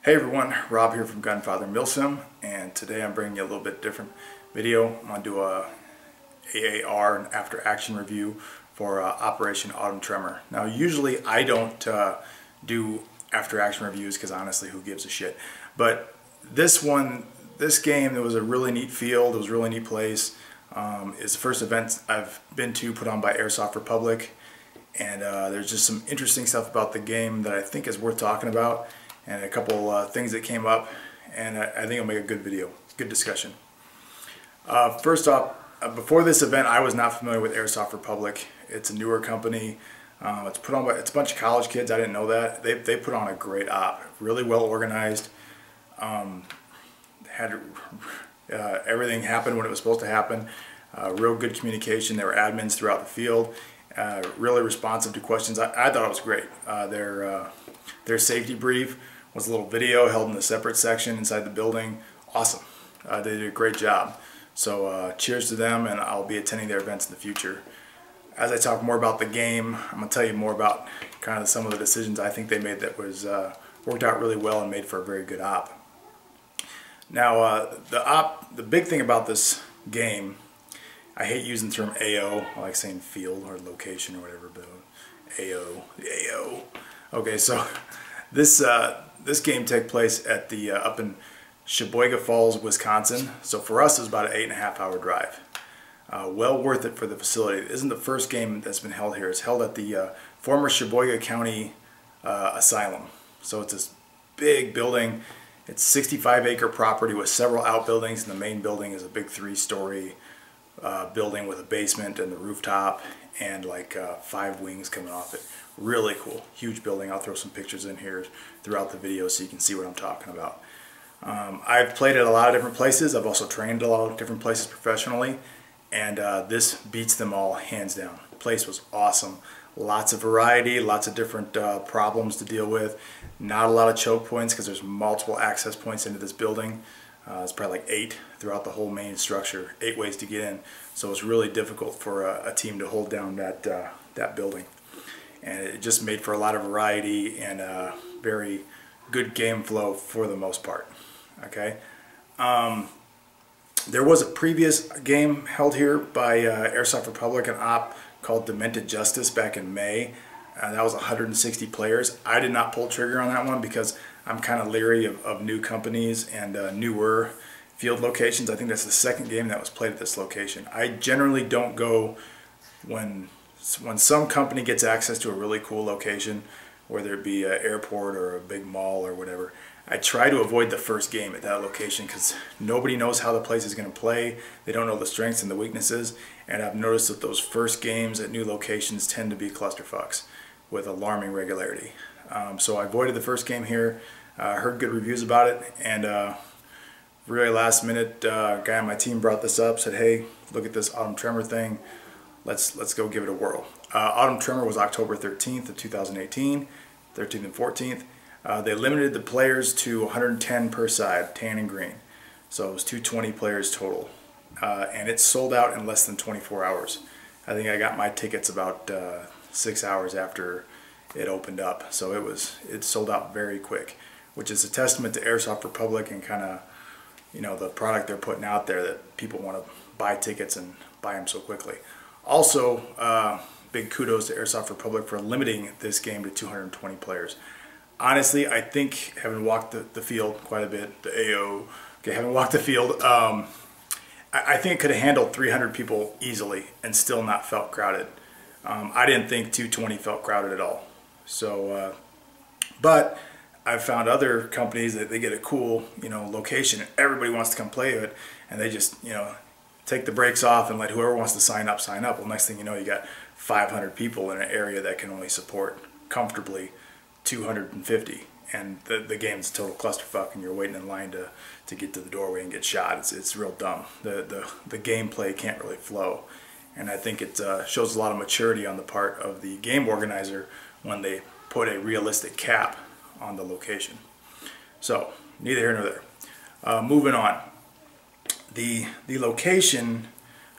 Hey everyone, Rob here from Gunfather Milsim, and today I'm bringing you a little bit different video. I'm going to do a AAR, an after action review for Operation Autumn Tremor. Now usually I don't do after action reviews because honestly who gives a shit, but this game, it was a really neat field, it was a really neat place. It's the first event I've been to put on by Airsoft Republic, and there's just some interesting stuff about the game that I think is worth talking about, and a couple things that came up, and I think it'll make a good video, good discussion. First off, before this event I was not familiar with Airsoft Republic. It's a newer company. It's put on by, it's a bunch of college kids. I didn't know that. They put on a great op, really well organized. Had everything happen when it was supposed to happen. Real good communication. There were admins throughout the field. Really responsive to questions. I thought it was great. Their safety brief was a little video held in a separate section inside the building. Awesome. They did a great job. So cheers to them, and I'll be attending their events in the future. As I talk more about the game, I'm going to tell you more about kind of some of the decisions I think they made that was worked out really well and made for a very good op. Now the big thing about this game, I hate using the term AO. I like saying field or location or whatever, but AO. Okay, so this game took place at the up in Shaboyga Falls, Wisconsin. So for us, it was about an 8.5 hour drive. Well worth it for the facility. It isn't the first game that's been held here. It's held at the former Shaboyga County Asylum. So it's this big building. It's 65-acre property with several outbuildings, and the main building is a big 3-story building with a basement and the rooftop and like 5 wings coming off it. Really cool, huge building. I'll throw some pictures in here throughout the video so you can see what I'm talking about. I've played at a lot of different places. I've also trained at a lot of different places professionally, and this beats them all hands down. The place was awesome. Lots of variety, lots of different problems to deal with. Not a lot of choke points because there's multiple access points into this building. It's probably like 8 throughout the whole main structure, 8 ways to get in. So it's really difficult for a team to hold down that building. And it just made for a lot of variety and very good game flow for the most part. Okay. There was a previous game held here by Airsoft Republic, an op called Demented Justice back in May. That was 160 players. I did not pull trigger on that one because I'm kind of leery of new companies and newer field locations. I think that's the second game that was played at this location. I generally don't go when some company gets access to a really cool location, whether it be an airport or a big mall or whatever. I try to avoid the first game at that location because nobody knows how the place is going to play. They don't know the strengths and the weaknesses, and I've noticed that those first games at new locations tend to be clusterfucks with alarming regularity. So I avoided the first game here. Heard good reviews about it, and really last minute, a guy on my team brought this up, said, hey, look at this Autumn Tremor thing. Let's go give it a whirl. Autumn Tremor was October 13th of 2018, 13th and 14th. They limited the players to 110 per side, tan and green. So it was 220 players total. And it sold out in less than 24 hours. I think I got my tickets about 6 hours after it opened up. So it sold out very quick, which is a testament to Airsoft Republic and kind of, you know, the product they're putting out there, that people want to buy tickets and buy them so quickly. Also, big kudos to Airsoft Republic for limiting this game to 220 players. Honestly, I think, having walked the field quite a bit, the AO, okay, having walked the field, I think it could have handled 300 people easily and still not felt crowded. I didn't think 220 felt crowded at all. So, but I've found other companies that they get a cool, you know, location and everybody wants to come play it, and they just, you know, take the brakes off and let whoever wants to sign up, sign up. Well, next thing you know, you got 500 people in an area that can only support comfortably 250, and the game's a total clusterfuck, and you're waiting in line to get to the doorway and get shot. It's real dumb. The gameplay can't really flow, and I think it shows a lot of maturity on the part of the game organizer when they put a realistic cap on the location. So neither here nor there. Moving on. The location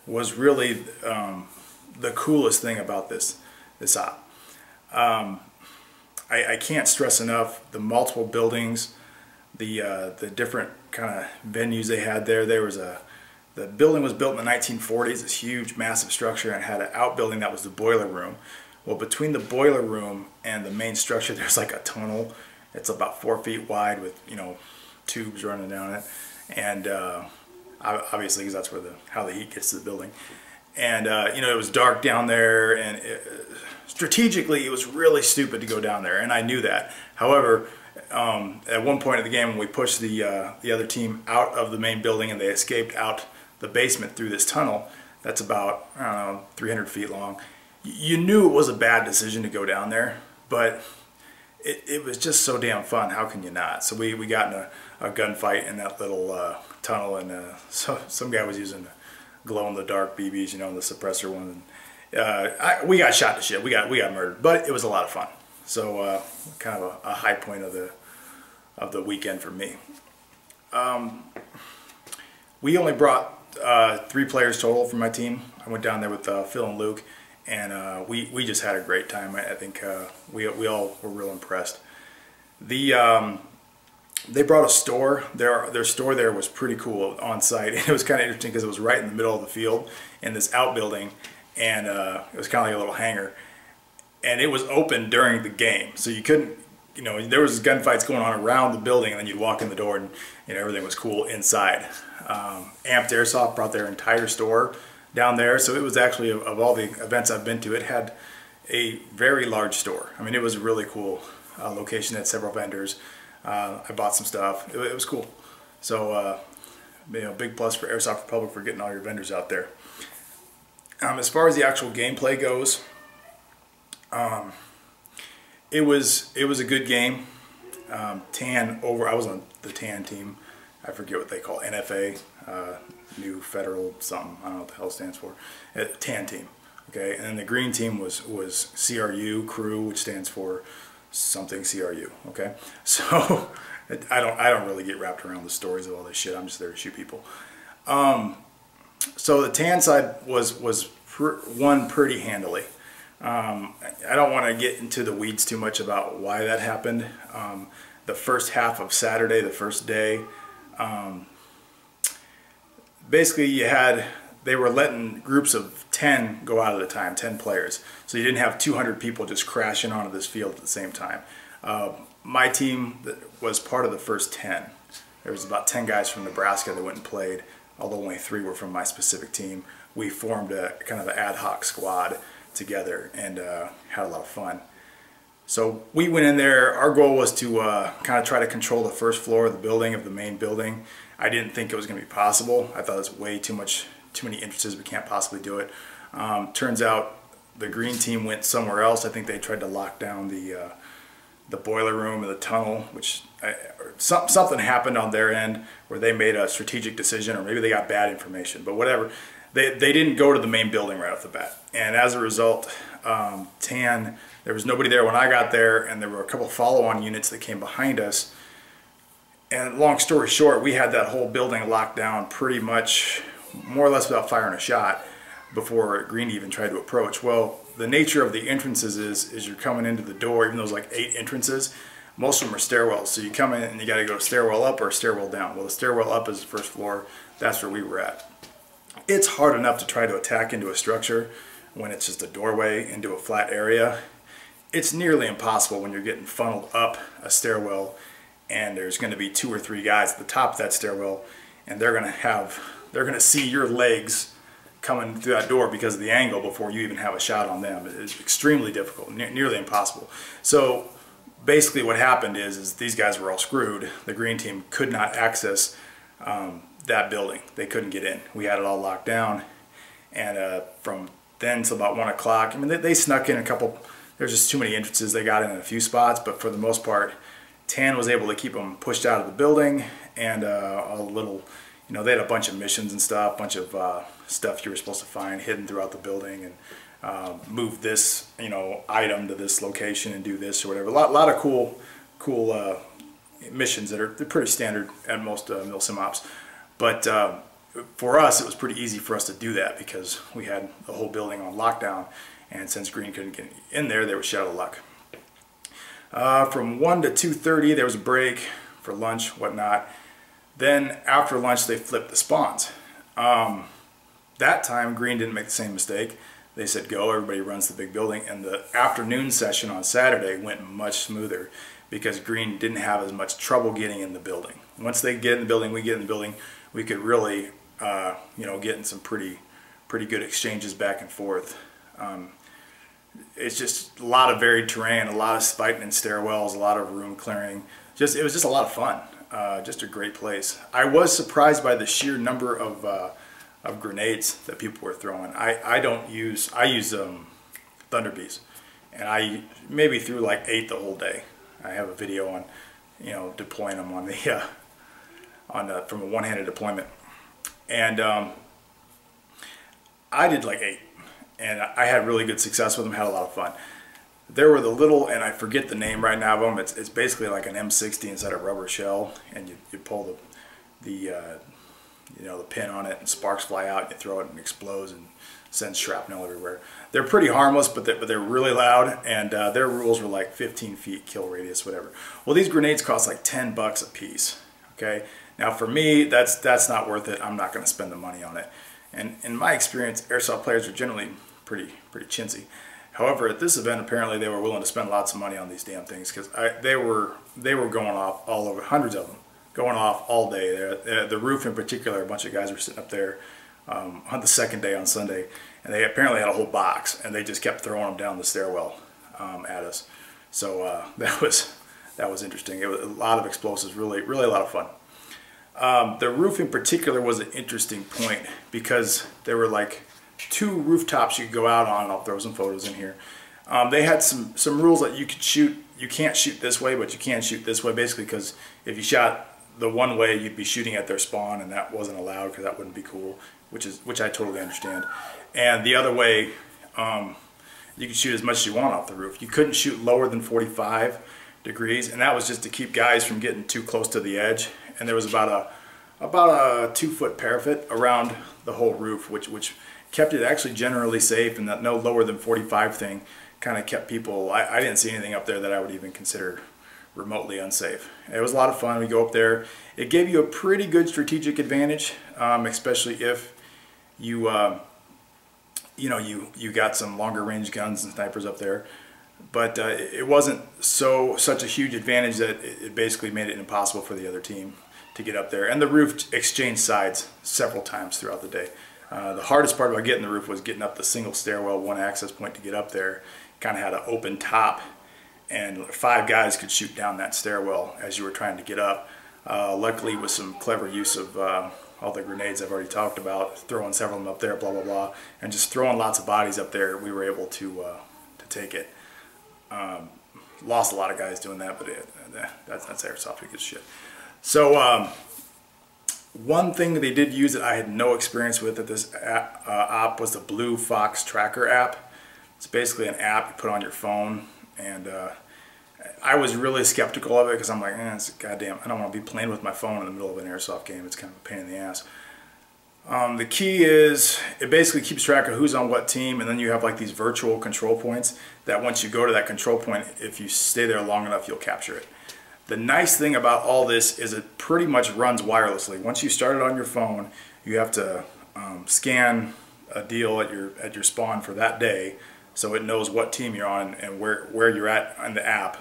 was really the coolest thing about this op. I can't stress enough the multiple buildings, the different kind of venues they had there. The building was built in the 1940s, this huge, massive structure, and had an outbuilding that was the boiler room. Well, between the boiler room and the main structure, there's like a tunnel. It's about 4 feet wide with, you know, tubes running down it, and obviously because that's where how the heat gets to the building. And you know, it was dark down there, and strategically it was really stupid to go down there, and I knew that. However, at one point in the game, when we pushed the other team out of the main building and they escaped out the basement through this tunnel that's about, I don't know, 300 feet long, you knew it was a bad decision to go down there, but it was just so damn fun. How can you not? So we got in a gunfight in that little tunnel, and so some guy was using glow-in-the-dark BBs, you know, the suppressor one. And, we got shot to shit. We got murdered, but it was a lot of fun. So kind of a high point of the weekend for me. We only brought 3 players total from my team. I went down there with Phil and Luke, and we just had a great time. I think we all were real impressed. They brought a store. Their store there was pretty cool on site. It was kind of interesting because it was right in the middle of the field in this outbuilding, and it was kind of like a little hangar. And it was open during the game, so you couldn't, you know, there was gunfights going on around the building, and then you'd walk in the door, and you know, everything was cool inside. Amped Airsoft brought their entire store down there, so it was actually, of all the events I've been to, it had a very large store. I mean, it was a really cool location. It had several vendors. I bought some stuff. It was cool. So, you know, big plus for Airsoft Republic for getting all your vendors out there. As far as the actual gameplay goes, it was a good game. I was on the TAN team. I forget what they call it. NFA, New Federal something. I don't know what the hell it stands for. TAN team. Okay, and then the green team was CRU, crew, which stands for something CRU. Okay, so I don't really get wrapped around the stories of all this shit. I'm just there to shoot people. So the TAN side won pretty handily. I don't want to get into the weeds too much about why that happened. The first half of Saturday, the first day, basically they were letting groups of 10 go out at a time, 10 players. So you didn't have 200 people just crashing onto this field at the same time. My team was part of the first 10. There was about 10 guys from Nebraska that went and played, although only 3 were from my specific team. We formed a kind of an ad hoc squad together and had a lot of fun. So we went in there. Our goal was to kind of try to control the first floor of the building, of the main building. I didn't think it was going to be possible. I thought it was way too many entrances. We can't possibly do it. Turns out the green team went somewhere else. I think they tried to lock down the boiler room and the tunnel, which something happened on their end where they made a strategic decision, or maybe they got bad information. But whatever. They didn't go to the main building right off the bat, and as a result, TAN, there was nobody there when I got there, and there were a couple of follow-on units that came behind us. And long story short, we had that whole building locked down pretty much more or less without firing a shot before green even tried to approach. Well, the nature of the entrances is you're coming into the door, even though there's like 8 entrances, most of them are stairwells. So you come in and you got to go stairwell up or stairwell down. Well, the stairwell up is the first floor. That's where we were at. It's hard enough to try to attack into a structure when it's just a doorway into a flat area. It's nearly impossible when you're getting funneled up a stairwell and there's going to be 2 or 3 guys at the top of that stairwell, and they're going to see your legs coming through that door because of the angle before you even have a shot on them. It's extremely difficult, nearly impossible. So basically what happened is these guys were all screwed. The green team could not access that building. They couldn't get in. We had it all locked down, and from then till about 1 o'clock, I mean, they snuck in a couple. There's just too many entrances. They got in a few spots, but for the most part, TAN was able to keep them pushed out of the building, and a little, you know, they had a bunch of missions and stuff, bunch of stuff you were supposed to find hidden throughout the building, and move this, you know, item to this location and do this or whatever. A lot of cool missions that are pretty standard at most Milsim ops. But for us, it was pretty easy for us to do that because we had the whole building on lockdown, and since green couldn't get in there, they were shit out of luck. From 1 to 2:30, there was a break. for lunch, whatnot. Then after lunch, they flipped the spawns. That time, green didn't make the same mistake. They said go, everybody runs the big building, and the afternoon session on Saturday went much smoother because green didn't have as much trouble getting in the building. Once they get in the building, we get in the building, we could really, you know, get in some pretty good exchanges back and forth. It's just a lot of varied terrain, a lot of fighting in stairwells, a lot of room clearing. It was just a lot of fun. Just a great place. I was surprised by the sheer number of grenades that people were throwing. I use Thunder Bees, and I maybe threw like 8 the whole day. I have a video on, you know, deploying them on the from a one-handed deployment, and I did like 8, and I had really good success with them. Had a lot of fun. There were the little, and I forget the name right now of them. It's basically like an M60 inside a rubber shell, and you pull the you know, the pin on it, and sparks fly out, and you throw it and it explodes and sends shrapnel everywhere. They're pretty harmless, but they're really loud, and their rules were like 15 feet kill radius, whatever. Well, these grenades cost like $10 a piece. Okay, now for me, that's not worth it. I'm not going to spend the money on it. And in my experience, airsoft players are generally pretty chintzy. However, at this event, apparently they were willing to spend lots of money on these damn things because they were going off all over, hundreds of them, going off all day. The roof in particular, a bunch of guys were sitting up there on the second day on Sunday, and they apparently had a whole box, and they just kept throwing them down the stairwell at us. So that was interesting. It was a lot of explosives, really a lot of fun. The roof in particular was an interesting point because there were like 2 rooftops you could go out on. I'll throw some photos in here. They had some rules that you could shoot. You can't shoot this way, but you can shoot this way, basically, because if you shot the one way, you'd be shooting at their spawn, and that wasn't allowed because that wouldn't be cool, which I totally understand. And the other way, you could shoot as much as you want off the roof. You couldn't shoot lower than 45 degrees, and that was just to keep guys from getting too close to the edge. And there was about a 2-foot parapet around the whole roof, which kept it actually generally safe, and that no lower than 45 thing kind of kept people. I didn't see anything up there that I would even consider remotely unsafe. It was a lot of fun. We go up there. It gave you a pretty good strategic advantage, especially if you you got some longer range guns and snipers up there. But it wasn't such a huge advantage that it basically made it impossible for the other team to get up there. And the roof exchanged sides several times throughout the day. The hardest part about getting the roof was getting up the single stairwell, one access point to get up there. Kind of had an open top, and 5 guys could shoot down that stairwell as you were trying to get up. Luckily, with some clever use of all the grenades I've already talked about, throwing several of them up there, blah blah blah, and just throwing lots of bodies up there, we were able to take it. Lost a lot of guys doing that, but that's airsoft. It gives shit. So one thing that they did use that I had no experience with at this op was the Blue Fox Tracker app. It's basically an app you put on your phone, and I was really skeptical of it because I'm like, it's goddamn, I don't want to be playing with my phone in the middle of an airsoft game. It's kind of a pain in the ass. The key is it basically keeps track of who's on what team, and then you have like these virtual control points that once you go to that control point, if you stay there long enough, you'll capture it. The nice thing about all this is it pretty much runs wirelessly. Once you start it on your phone, you have to scan a deal at your spawn for that day, so it knows what team you're on and where you're at on the app.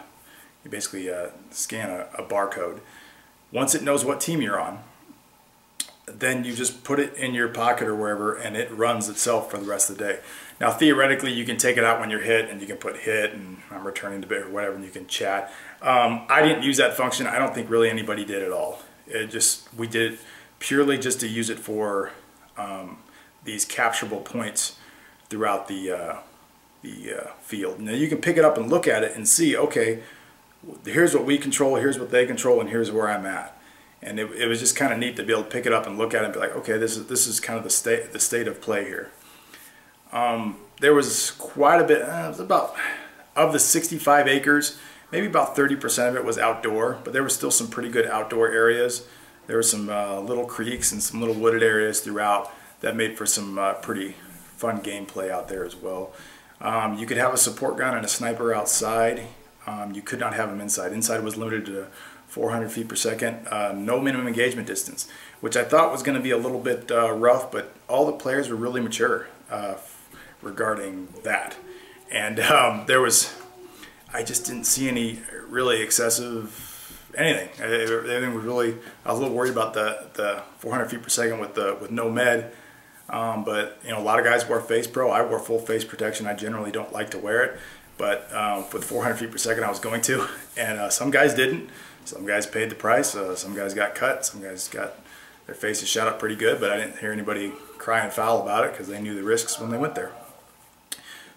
You basically scan a barcode. Once it knows what team you're on, then you just put it in your pocket or wherever, and it runs itself for the rest of the day. Now theoretically you can take it out when you're hit, and you can put hit and I'm returning to bit or whatever, and you can chat. I didn't use that function. I don't think really anybody did at all. We did it purely just to use it for these capturable points throughout the field. Now you can pick it up and look at it and see, okay, here's what we control, here's what they control, and here's where I'm at. And it was just kind of neat to be able to pick it up and look at it and be like, okay, this is kind of the state of play here. There was quite a bit. It was about, of the 65 acres, maybe about 30% of it was outdoor, but there were still some pretty good outdoor areas. There were some little creeks and some little wooded areas throughout that made for some pretty fun gameplay out there as well. You could have a support gun and a sniper outside. You could not have them inside. Inside was limited to 400 feet per second, no minimum engagement distance, which I thought was going to be a little bit rough, but all the players were really mature regarding that. And I just didn't see any really excessive anything. Everything was really, I was a little worried about the 400 feet per second with no med. But you know, a lot of guys wore face pro. I wore full face protection. I generally don't like to wear it, but with 400 feet per second I was going to, and some guys didn't. Some guys paid the price. Some guys got cut. Some guys got their faces shot up pretty good, but I didn't hear anybody crying foul about it because they knew the risks when they went there.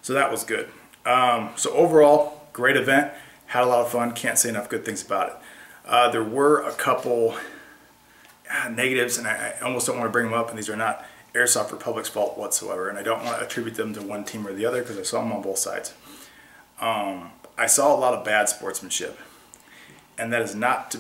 So that was good. So overall, great event. Had a lot of fun. Can't say enough good things about it. There were a couple negatives, and I almost don't want to bring them up, and these are not Airsoft Republic's fault whatsoever, and I don't want to attribute them to one team or the other because I saw them on both sides. I saw a lot of bad sportsmanship, and that is not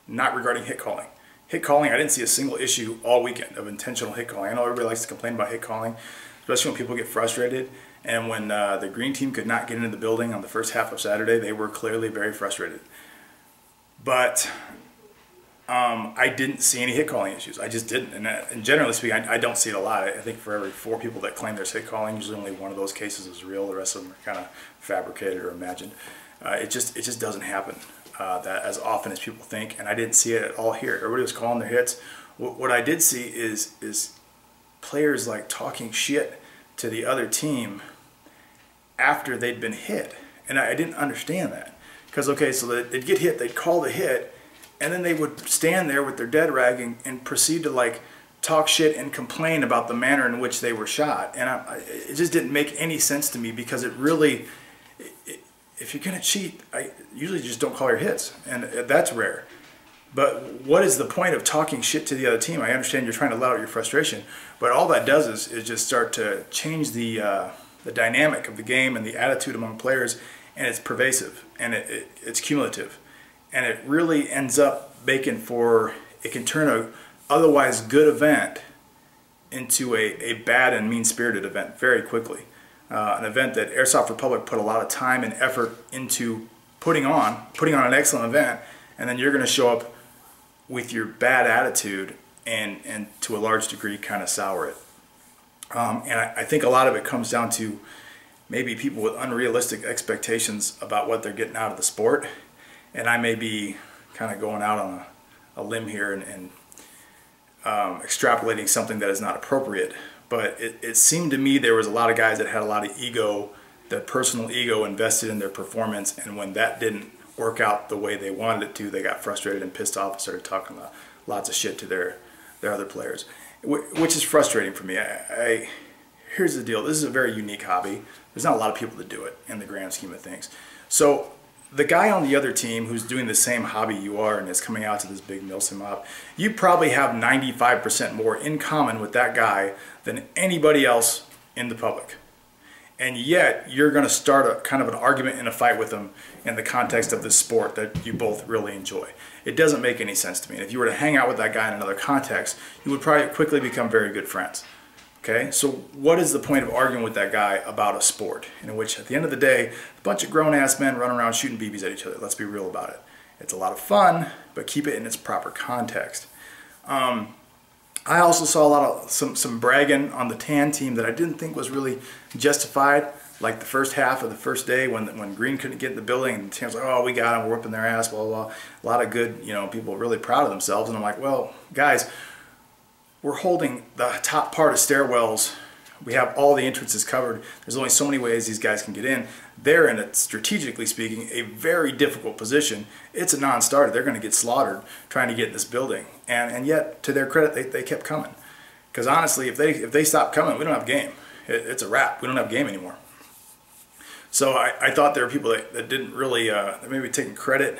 regarding hit calling. Hit calling, I didn't see a single issue all weekend of intentional hit calling. I know everybody likes to complain about hit calling, especially when people get frustrated, and when the green team could not get into the building on the first half of Saturday, they were clearly very frustrated. But I didn't see any hit calling issues. I just didn't, and generally speaking, I don't see it a lot. I think for every 4 people that claim there's hit calling, usually only one of those cases is real. The rest of them are kind of fabricated or imagined. It just doesn't happen that as often as people think, and I didn't see it at all here. Everybody was calling their hits. What I did see is players like talking shit to the other team after they'd been hit, and I didn't understand that. Because okay, so they'd get hit, they'd call the hit, and then they would stand there with their dead rag and proceed to like talk shit and complain about the manner in which they were shot. And it just didn't make any sense to me, because it really, if you're gonna cheat, I usually just don't call your hits, and that's rare. But what is the point of talking shit to the other team? I understand you're trying to let out your frustration, but all that does is just start to change the dynamic of the game and the attitude among players, and it's pervasive, and it's cumulative. And it really ends up making for, it can turn a otherwise good event into a bad and mean-spirited event very quickly. An event that Airsoft Republic put a lot of time and effort into putting on an excellent event, and then you're going to show up with your bad attitude and to a large degree kind of sour it. And I think a lot of it comes down to maybe people with unrealistic expectations about what they're getting out of the sport. And I may be kind of going out on a limb here and extrapolating something that is not appropriate. But it seemed to me there was a lot of guys that had a lot of ego, that personal ego invested in their performance, and when that didn't work out the way they wanted it to, they got frustrated and pissed off and started talking lots of shit to their other players, which is frustrating for me. Here's the deal. This is a very unique hobby. There's not a lot of people that do it in the grand scheme of things. So the guy on the other team who's doing the same hobby you are and is coming out to this big Milsim op, you probably have 95% more in common with that guy than anybody else in the public. And yet you're going to start a kind of an argument and a fight with him in the context of this sport that you both really enjoy. It doesn't make any sense to me. And if you were to hang out with that guy in another context, you would probably quickly become very good friends. Okay, so what is the point of arguing with that guy about a sport in which, at the end of the day, a bunch of grown-ass men run around shooting BBs at each other? Let's be real about it. It's a lot of fun, but keep it in its proper context. I also saw a lot of some bragging on the tan team that I didn't think was really justified. Like the first half of the first day when Green couldn't get in the building and the team was like, oh, we got them, we're whipping their ass, blah, blah, blah. A lot of good, people really proud of themselves. And I'm like, well, guys, we're holding the top part of stairwells. We have all the entrances covered. There's only so many ways these guys can get in. They're in, strategically speaking, a very difficult position. It's a non-starter. They're going to get slaughtered trying to get in this building. And yet, to their credit, they kept coming. Because honestly, if they stop coming, we don't have a game. It's a wrap. We don't have a game anymore. So I thought there were people that didn't really, that maybe taking credit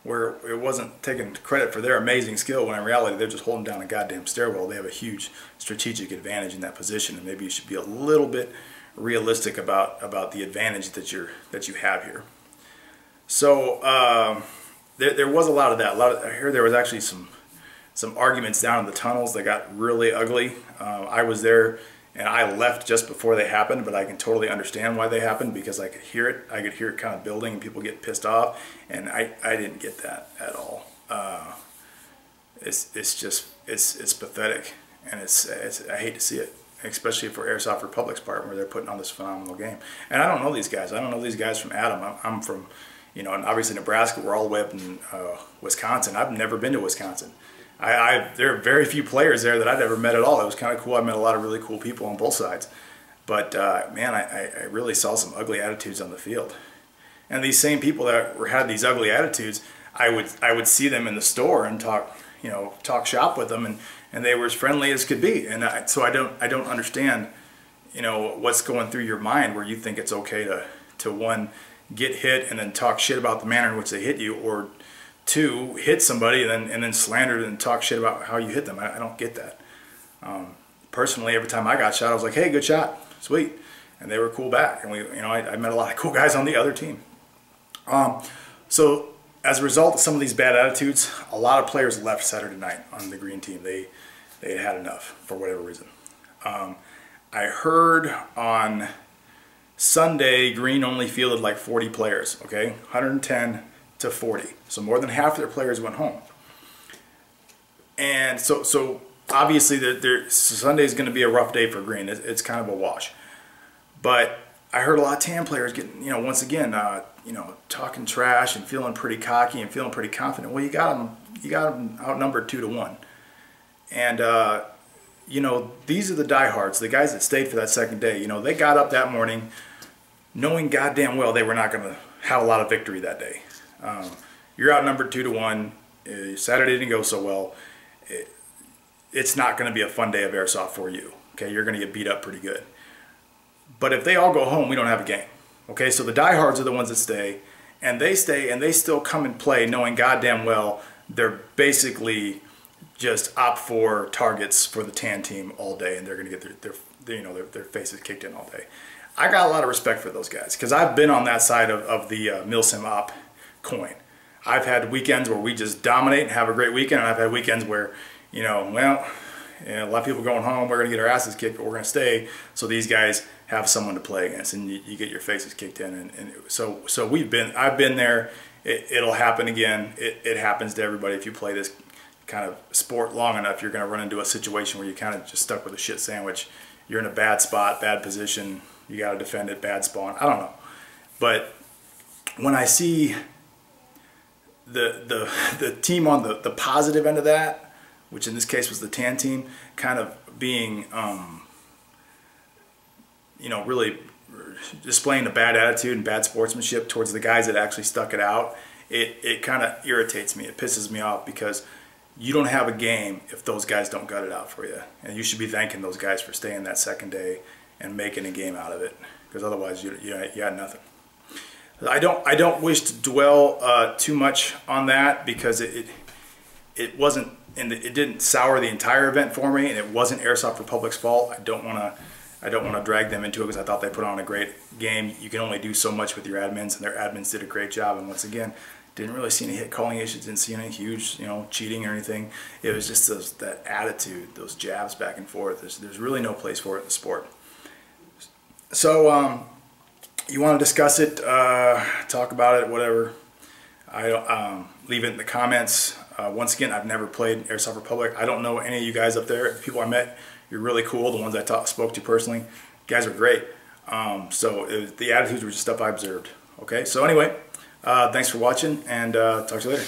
where it wasn't taking credit for their amazing skill, when in reality they're just holding down a goddamn stairwell. They have a huge strategic advantage in that position, and maybe you should be a little bit realistic about the advantage that you have here. So there was a lot of that. I heard there was actually some arguments down in the tunnels that got really ugly. I was there And I left just before they happened, but I can totally understand why they happened because I could hear it. I could hear it kind of building and people get pissed off, and I didn't get that at all. It's just pathetic, and I hate to see it, especially for Airsoft Republic's part where they're putting on this phenomenal game. And I don't know these guys. I don't know these guys from Adam. I'm from, and obviously Nebraska. We're all the way up in Wisconsin. I've never been to Wisconsin. There are very few players there that I've ever met at all. It was kind of cool. I met a lot of really cool people on both sides. But man, I really saw some ugly attitudes on the field. And these same people that had these ugly attitudes, I would see them in the store and talk shop with them, and they were as friendly as could be. And so I don't understand, what's going through your mind where you think it's okay to one, get hit and then talk shit about the manner in which they hit you, or two, hit somebody and then slander and talk shit about how you hit them. I don't get that. Personally, every time I got shot, I was like, hey, good shot, sweet. And they were cool back. And I met a lot of cool guys on the other team. So as a result of some of these bad attitudes, a lot of players left Saturday night on the green team. They had enough for whatever reason. I heard on Sunday, green only fielded like 40 players, okay? 110 to 40. So more than half of their players went home. And so obviously Sunday is going to be a rough day for green. It's kind of a wash. But I heard a lot of tan players getting, once again, talking trash and feeling pretty cocky and feeling pretty confident. Well, you got them outnumbered 2-1. And these are the diehards, the guys that stayed for that second day. They got up that morning knowing goddamn well they were not going to have a lot of victory that day. You're outnumbered 2-1. Saturday didn't go so well. It's not going to be a fun day of airsoft for you. Okay, you're going to get beat up pretty good. But if they all go home, we don't have a game. Okay, so the diehards are the ones that stay, and they still come and play knowing goddamn well they're basically just op-4 targets for the tan team all day, and they're going to get their faces kicked in all day. I got a lot of respect for those guys because I've been on that side of the Milsim op coin. I've had weekends where we just dominate and have a great weekend, and I've had weekends where, a lot of people going home, we're going to get our asses kicked, but we're going to stay so these guys have someone to play against, and you get your faces kicked in. And so I've been there. It'll happen again. It happens to everybody. If you play this kind of sport long enough, you're going to run into a situation where you kind of just stuck with a shit sandwich. You're in a bad spot, bad position. You got to defend it, bad spawn. I don't know. But when I see the team on the positive end of that, which in this case was the tan team, kind of being, really displaying a bad attitude and bad sportsmanship towards the guys that actually stuck it out, it kind of irritates me. It pisses me off because you don't have a game if those guys don't gut it out for you. And you should be thanking those guys for staying that second day and making a game out of it, because otherwise you got nothing. I don't wish to dwell too much on that because it wasn't, and it didn't sour the entire event for me, and it wasn't Airsoft Republic's fault. I don't want to drag them into it because I thought they put on a great game. You can only do so much with your admins, and their admins did a great job. And once again, didn't really see any hit calling issues, didn't see any huge cheating or anything. It was just that attitude, those jabs back and forth. There's really no place for it in the sport. So you want to discuss it, talk about it, whatever. I don't leave it in the comments. Once again, I've never played Airsoft Republic. I don't know any of you guys up there. The people I met, you're really cool. The ones I spoke to personally, you guys are great. The attitudes were just stuff I observed. Okay, so anyway, thanks for watching, and talk to you later.